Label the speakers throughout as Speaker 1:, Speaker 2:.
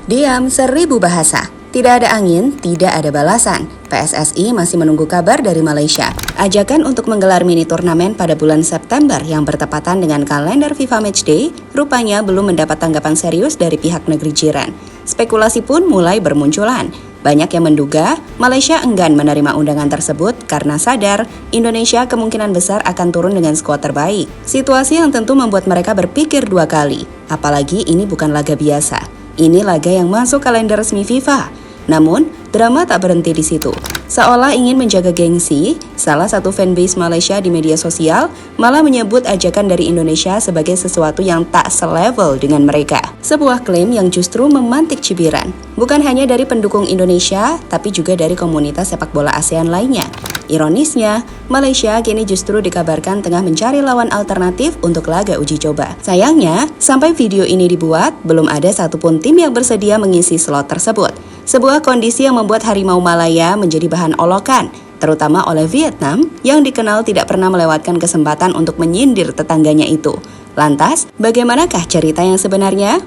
Speaker 1: Diam seribu bahasa. Tidak ada angin, tidak ada balasan. PSSI masih menunggu kabar dari Malaysia. Ajakan untuk menggelar mini turnamen pada bulan September yang bertepatan dengan kalender FIFA Matchday rupanya belum mendapat tanggapan serius dari pihak negeri jiran. Spekulasi pun mulai bermunculan. Banyak yang menduga Malaysia enggan menerima undangan tersebut karena sadar Indonesia kemungkinan besar akan turun dengan skuad terbaik. Situasi yang tentu membuat mereka berpikir dua kali. Apalagi ini bukan laga biasa. Ini laga yang masuk kalender resmi FIFA. Namun, drama tak berhenti di situ. Seolah ingin menjaga gengsi, salah satu fanbase Malaysia di media sosial malah menyebut ajakan dari Indonesia sebagai sesuatu yang tak selevel dengan mereka. Sebuah klaim yang justru memantik cibiran. Bukan hanya dari pendukung Indonesia, tapi juga dari komunitas sepak bola ASEAN lainnya. Ironisnya, Malaysia kini justru dikabarkan tengah mencari lawan alternatif untuk laga uji coba. Sayangnya, sampai video ini dibuat, belum ada satupun tim yang bersedia mengisi slot tersebut. Sebuah kondisi yang membuat Harimau Malaya menjadi bahan olokan, terutama oleh Vietnam yang dikenal tidak pernah melewatkan kesempatan untuk menyindir tetangganya itu. Lantas, bagaimanakah cerita yang sebenarnya?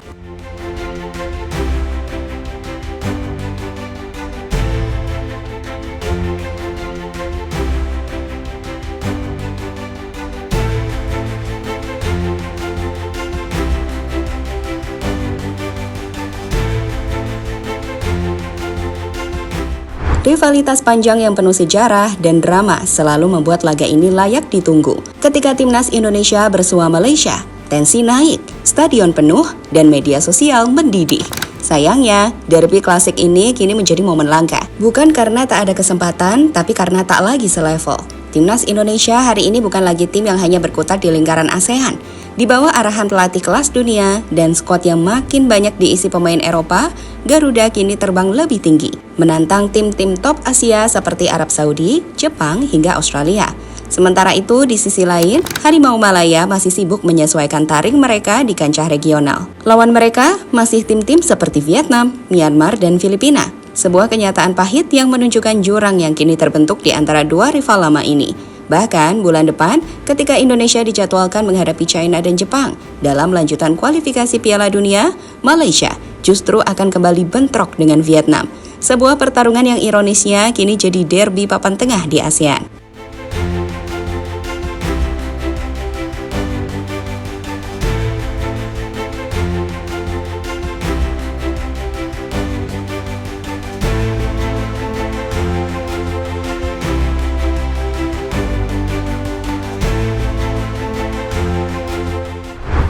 Speaker 1: Rivalitas panjang yang penuh sejarah dan drama selalu membuat laga ini layak ditunggu. Ketika timnas Indonesia bersua Malaysia, tensi naik, stadion penuh, dan media sosial mendidih. Sayangnya, derby klasik ini kini menjadi momen langka. Bukan karena tak ada kesempatan, tapi karena tak lagi selevel. Timnas Indonesia hari ini bukan lagi tim yang hanya berkutat di lingkaran ASEAN. Di bawah arahan pelatih kelas dunia dan skuad yang makin banyak diisi pemain Eropa, Garuda kini terbang lebih tinggi, menantang tim-tim top Asia seperti Arab Saudi, Jepang, hingga Australia. Sementara itu, di sisi lain, Harimau Malaya masih sibuk menyesuaikan taring mereka di kancah regional. Lawan mereka masih tim-tim seperti Vietnam, Myanmar, dan Filipina. Sebuah kenyataan pahit yang menunjukkan jurang yang kini terbentuk di antara dua rival lama ini. Bahkan bulan depan, ketika Indonesia dijadwalkan menghadapi China dan Jepang dalam lanjutan kualifikasi Piala Dunia, Malaysia justru akan kembali bentrok dengan Vietnam. Sebuah pertarungan yang ironisnya kini jadi derby papan tengah di ASEAN.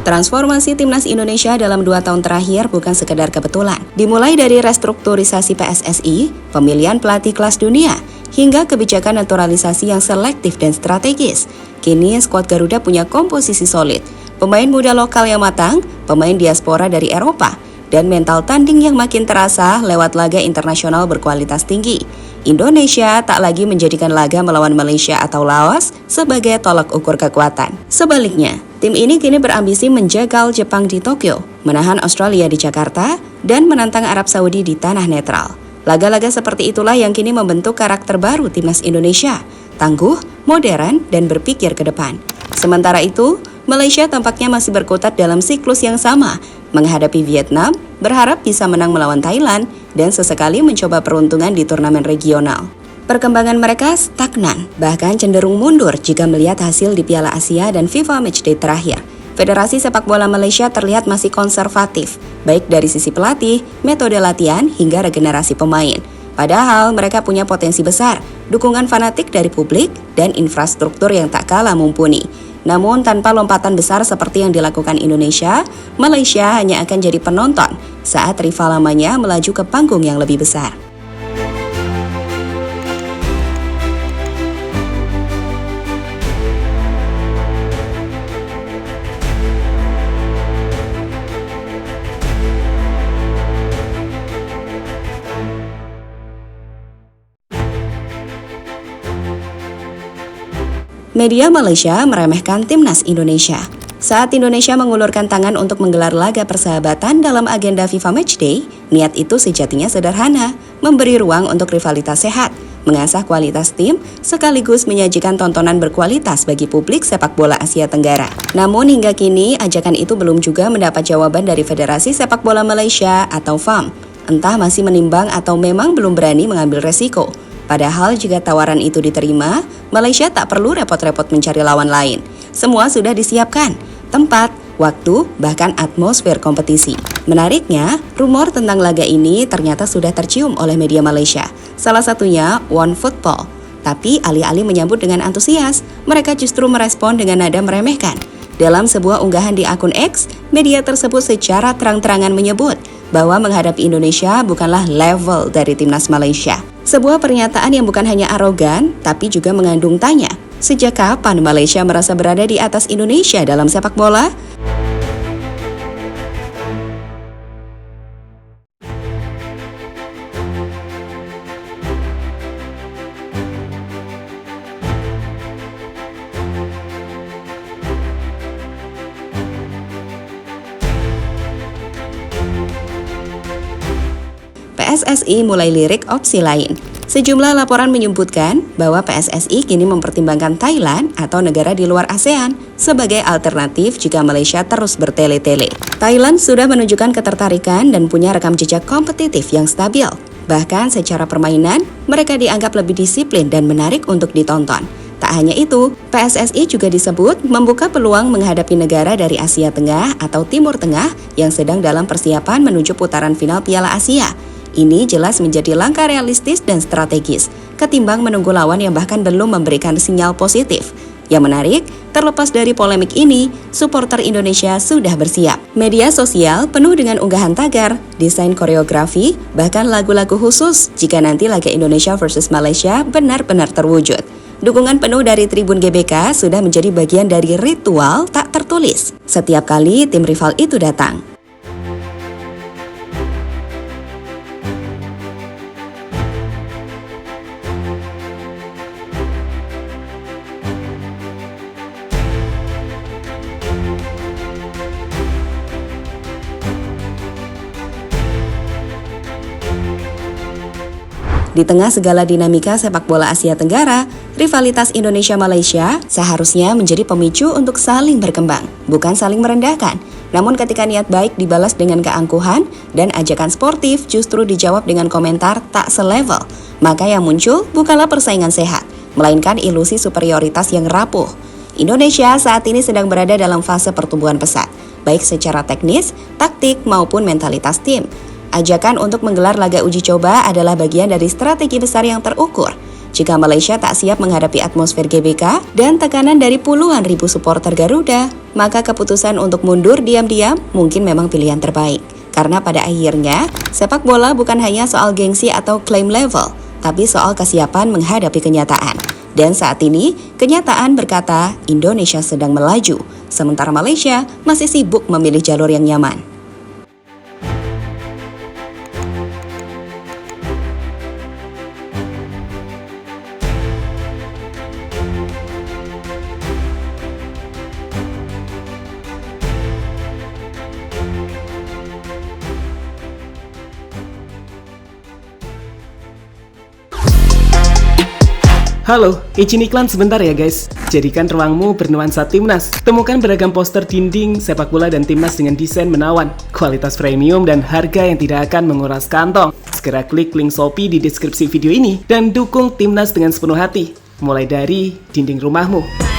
Speaker 1: Transformasi timnas Indonesia dalam 2 tahun terakhir bukan sekedar kebetulan. Dimulai dari restrukturisasi PSSI, pemilihan pelatih kelas dunia, hingga kebijakan naturalisasi yang selektif dan strategis. Kini skuad Garuda punya komposisi solid, pemain muda lokal yang matang, pemain diaspora dari Eropa, dan mental tanding yang makin terasa lewat laga internasional berkualitas tinggi. Indonesia tak lagi menjadikan laga melawan Malaysia atau Laos sebagai tolak ukur kekuatan. Sebaliknya, tim ini kini berambisi menjegal Jepang di Tokyo, menahan Australia di Jakarta, dan menantang Arab Saudi di tanah netral. Laga-laga seperti itulah yang kini membentuk karakter baru timnas Indonesia, tangguh, modern, dan berpikir ke depan. Sementara itu, Malaysia tampaknya masih berkutat dalam siklus yang sama, menghadapi Vietnam, berharap bisa menang melawan Thailand, dan sesekali mencoba peruntungan di turnamen regional. Perkembangan mereka stagnan, bahkan cenderung mundur jika melihat hasil di Piala Asia dan FIFA Matchday terakhir. Federasi Sepak Bola Malaysia terlihat masih konservatif, baik dari sisi pelatih, metode latihan, hingga regenerasi pemain. Padahal mereka punya potensi besar, dukungan fanatik dari publik, dan infrastruktur yang tak kalah mumpuni. Namun tanpa lompatan besar seperti yang dilakukan Indonesia, Malaysia hanya akan jadi penonton saat rival lamanya melaju ke panggung yang lebih besar. Media Malaysia meremehkan timnas Indonesia. Saat Indonesia mengulurkan tangan untuk menggelar laga persahabatan dalam agenda FIFA Matchday, niat itu sejatinya sederhana, memberi ruang untuk rivalitas sehat. mengasah kualitas tim, sekaligus menyajikan tontonan berkualitas bagi publik sepak bola Asia Tenggara. Namun hingga kini, ajakan itu belum juga mendapat jawaban dari Federasi Sepak Bola Malaysia atau FAM. Entah masih menimbang atau memang belum berani mengambil resiko. Padahal jika tawaran itu diterima, Malaysia tak perlu repot-repot mencari lawan lain. Semua sudah disiapkan, tempat, waktu, bahkan atmosfer kompetisi. Menariknya, rumor tentang laga ini ternyata sudah tercium oleh media Malaysia. Salah satunya One Football. Tapi alih-alih menyambut dengan antusias, mereka justru merespon dengan nada meremehkan. Dalam sebuah unggahan di akun X, media tersebut secara terang-terangan menyebut bahwa menghadapi Indonesia bukanlah level dari timnas Malaysia. Sebuah pernyataan yang bukan hanya arogan, tapi juga mengandung tanya. Sejak kapan Malaysia merasa berada di atas Indonesia dalam sepak bola? PSSI mulai lirik opsi lain. Sejumlah laporan menyebutkan bahwa PSSI kini mempertimbangkan Thailand atau negara di luar ASEAN sebagai alternatif jika Malaysia terus bertele-tele. Thailand sudah menunjukkan ketertarikan dan punya rekam jejak kompetitif yang stabil. Bahkan secara permainan, mereka dianggap lebih disiplin dan menarik untuk ditonton. Tak hanya itu, PSSI juga disebut membuka peluang menghadapi negara dari Asia Tengah atau Timur Tengah yang sedang dalam persiapan menuju putaran final Piala Asia. Ini jelas menjadi langkah realistis dan strategis, ketimbang menunggu lawan yang bahkan belum memberikan sinyal positif. Yang menarik, terlepas dari polemik ini, supporter Indonesia sudah bersiap. Media sosial penuh dengan unggahan tagar, desain koreografi, bahkan lagu-lagu khusus jika nanti laga Indonesia versus Malaysia benar-benar terwujud. Dukungan penuh dari Tribun GBK sudah menjadi bagian dari ritual tak tertulis setiap kali tim rival itu datang. Di tengah segala dinamika sepak bola Asia Tenggara, rivalitas Indonesia-Malaysia seharusnya menjadi pemicu untuk saling berkembang, bukan saling merendahkan. Namun ketika niat baik dibalas dengan keangkuhan dan ajakan sportif justru dijawab dengan komentar tak selevel, maka yang muncul bukanlah persaingan sehat, melainkan ilusi superioritas yang rapuh. Indonesia saat ini sedang berada dalam fase pertumbuhan pesat, baik secara teknis, taktik maupun mentalitas tim. Ajakan untuk menggelar laga uji coba adalah bagian dari strategi besar yang terukur. Jika Malaysia tak siap menghadapi atmosfer GBK dan tekanan dari puluhan ribu supporter Garuda, maka keputusan untuk mundur diam-diam mungkin memang pilihan terbaik. Karena pada akhirnya, sepak bola bukan hanya soal gengsi atau claim level, tapi soal kesiapan menghadapi kenyataan. Dan saat ini, kenyataan berkata Indonesia sedang melaju, sementara Malaysia masih sibuk memilih jalur yang nyaman.
Speaker 2: Halo, izin iklan sebentar ya guys. Jadikan ruangmu bernuansa timnas. Temukan beragam poster dinding, sepak bola dan timnas dengan desain menawan, kualitas premium dan harga yang tidak akan menguras kantong. Segera klik link Shopee di deskripsi video ini dan dukung timnas dengan sepenuh hati. Mulai dari dinding rumahmu.